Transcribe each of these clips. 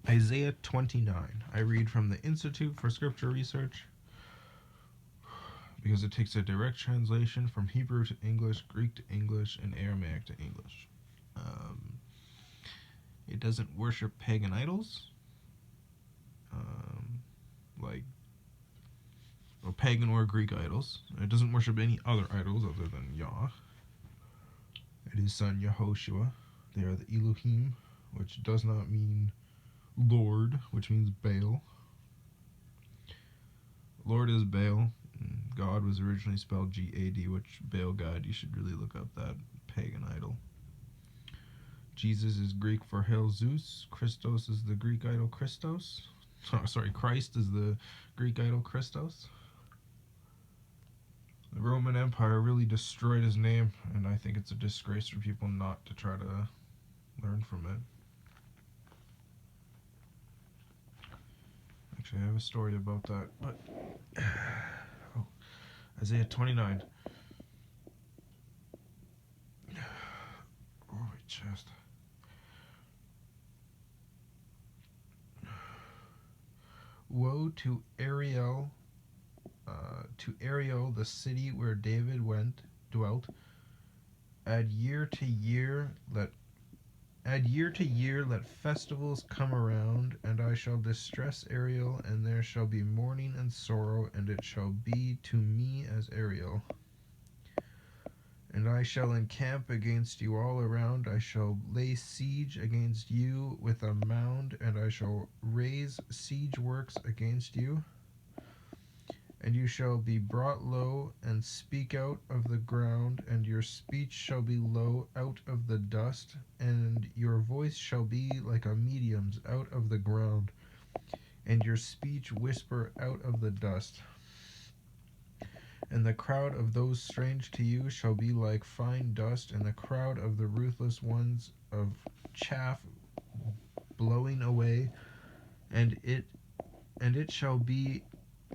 Isaiah 29. I read from the Institute for Scripture Research because it takes a direct translation from Hebrew to English, Greek to English, and Aramaic to English. It doesn't worship pagan idols, like pagan or Greek idols. It doesn't worship any other idols other than Yah and his son Yehoshua. They are the Elohim, which does not mean Lord, which means Baal. Lord is Baal. God was originally spelled G-A-D, which Baal God. You should really look up that pagan idol. Jesus is Greek for Hail Zeus. Christos is the Greek idol Christos. Christ is the Greek idol Christos. The Roman Empire really destroyed his name, and I think it's a disgrace for people not to try to learn from it. Actually, I have a story about that, but Isaiah 29. Oh, my chest. Woe to Ariel, the city where David dwelt. Add year to year, let festivals come around, and I shall distress Ariel, and there shall be mourning and sorrow, and it shall be to me as Ariel. And I shall encamp against you all around. I shall lay siege against you with a mound, and I shall raise siege works against you. And you shall be brought low, and speak out of the ground, and your speech shall be low out of the dust, and your voice shall be like a medium's out of the ground, and your speech whisper out of the dust. And the crowd of those strange to you shall be like fine dust, and the crowd of the ruthless ones of chaff blowing away, and it shall be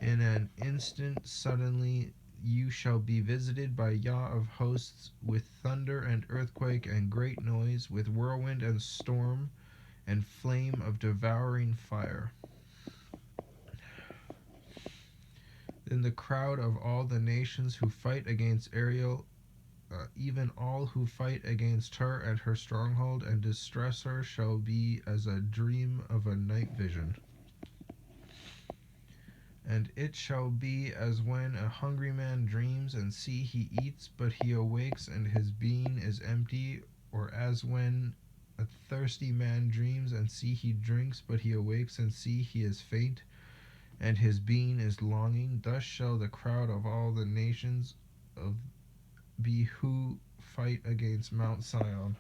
in an instant, suddenly you shall be visited by Yah of hosts, with thunder and earthquake and great noise, with whirlwind and storm and flame of devouring fire. Then the crowd of all the nations who fight against Ariel, even all who fight against her and her stronghold and distress her, shall be as a dream of a night vision. And it shall be as when a hungry man dreams, and see he eats, but he awakes, and his being is empty, or as when a thirsty man dreams, and see he drinks, but he awakes, and see he is faint, and his being is longing. Thus shall the crowd of all the nations be who fight against Mount Sion.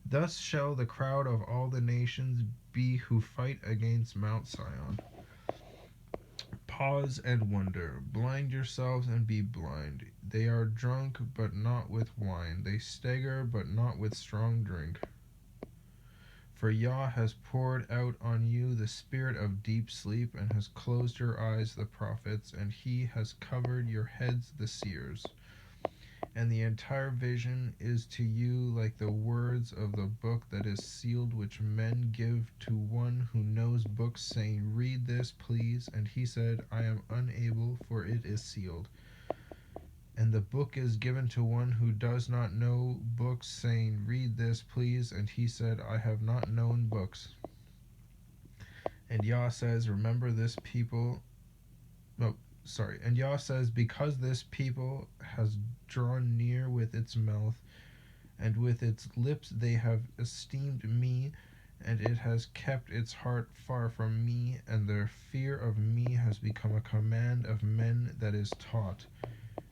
Thus shall the crowd of all the nations be who fight against Mount Sion. Pause and wonder. Blind yourselves and be blind. They are drunk, but not with wine. They stagger, but not with strong drink. For Yah has poured out on you the spirit of deep sleep, and has closed your eyes, the prophets, and he has covered your heads, the seers. And the entire vision is to you like the words of the book that is sealed, which men give to one who knows books, saying, Read this, please. And he said, I am unable, for it is sealed. And the book is given to one who does not know books, saying, Read this, please. And he said, I have not known books. And Yah says, Remember this people. And Yah says, Because this people has drawn near with its mouth, and with its lips they have esteemed me, and it has kept its heart far from me, and their fear of me has become a command of men that is taught.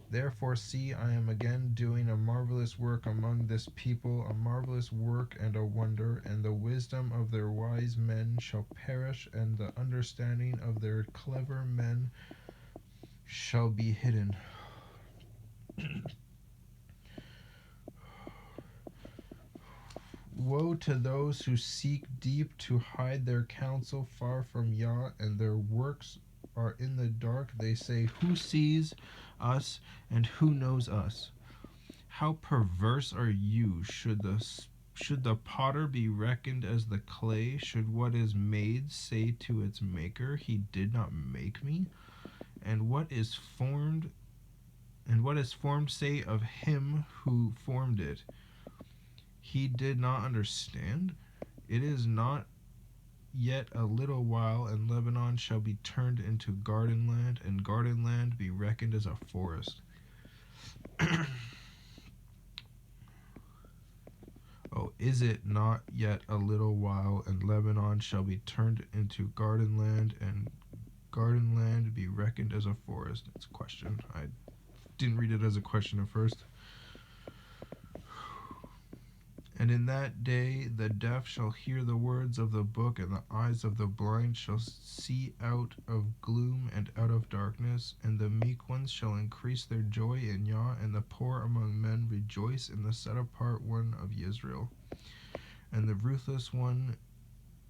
Therefore, see, I am again doing a marvelous work among this people, a marvelous work and a wonder, and the wisdom of their wise men shall perish, and the understanding of their clever men shall be hidden. Woe to those who seek deep to hide their counsel far from Yah, and their works are in the dark. They say, Who sees us, and who knows us? How perverse are you? Should Should the potter be reckoned as the clay? Should what is made say to its maker, he did not make me? And what is formed say of him who formed it, he did not understand? It is not yet a little while, and Lebanon shall be turned into garden land, and garden land be reckoned as a forest. Oh, is it not yet a little while, and Lebanon shall be turned into garden land, and garden land be reckoned as a forest? It's a question. I didn't read it as a question at first. And in that day the deaf shall hear the words of the book, and the eyes of the blind shall see out of gloom and out of darkness. And the meek ones shall increase their joy in Yah, and the poor among men rejoice in the set apart one of Israel. And the ruthless one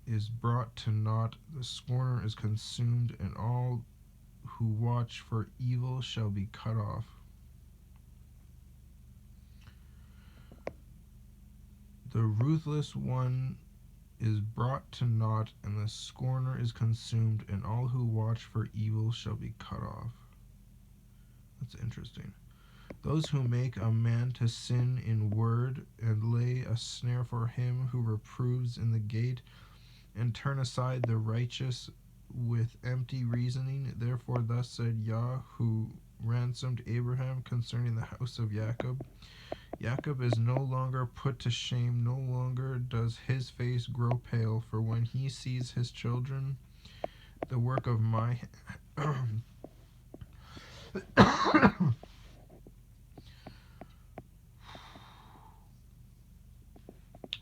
is brought to naught, the scorner is consumed, and all who watch for evil shall be cut off. The ruthless one is brought to naught, and the scorner is consumed, and all who watch for evil shall be cut off. That's interesting. Those who make a man to sin in word, and lay a snare for him who reproves in the gate, and turn aside the righteous with empty reasoning. Therefore thus said Yah, who ransomed Abraham concerning the house of Jacob, Jacob is no longer put to shame, no longer does his face grow pale, for when he sees his children, the work of my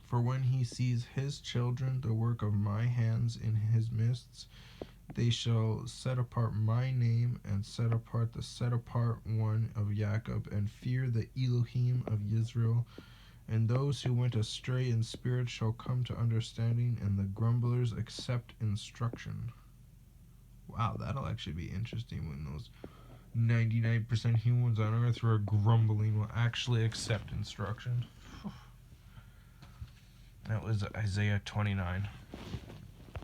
for when he sees his children, the work of my hands in his midst, they shall set apart my name, and set apart the set apart one of Jacob, and fear the Elohim of Israel. And those who went astray in spirit shall come to understanding, and the grumblers accept instruction. Wow, that'll actually be interesting when those 99% humans on earth who are grumbling will actually accept instruction. That was Isaiah 29.